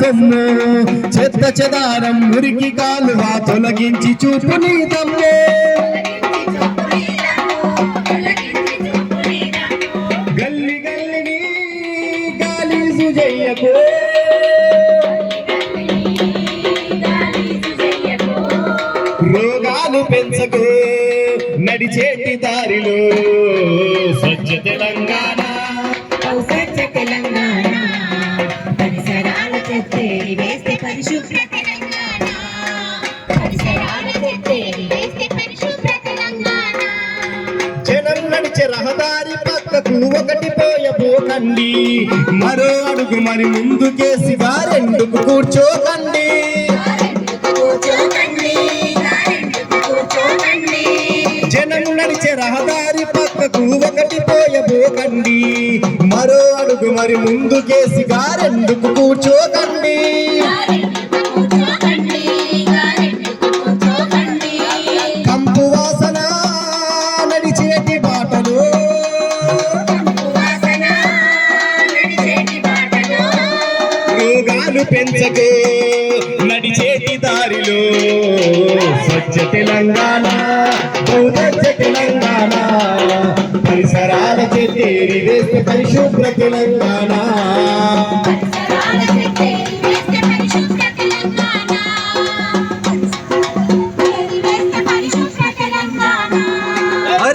సొమ్ము చెత్త చెదారం మురికి కాలువ తొలగించి చూపు నీ దమ్ము గల్లి గల్లిని గాలీజు చెయ్యకు రోగాలు పెంచకు నడిచేటి దారిలో స్వచ్ఛ తెలంగాణ స్వచ్ఛ తెలంగాణ పరిసరాల చెత్తేరి వేస్తే పరిశుభ్ర తెలంగాణ పరిసరాల చెత్తేరి వేస్తే పరిశుభ్ర తెలంగాణ జనం నడిచే రహదారి పక్కకు ఒకటి పోయబోకండి మరో అడుగు మరి ముందుకేసి వారెందుకు కూర్చోకండి జనం నడిచే రహదారి పక్కకు ఒకటి పోయబోకండి మరో అడుగు మరి ముందుకేసి గారెందుకు కూర్చోకండి కంపు వాసన నడిచేటి బాటలో రోగాలు పెంచకు నడిచేటి దారిలో స్వచ్ఛ తెలంగాణ స్వచ్ఛ తెలంగాణ పరిసరాల చెత్తేరి వేస్తే పరిశుభ్ర తెలంగాణ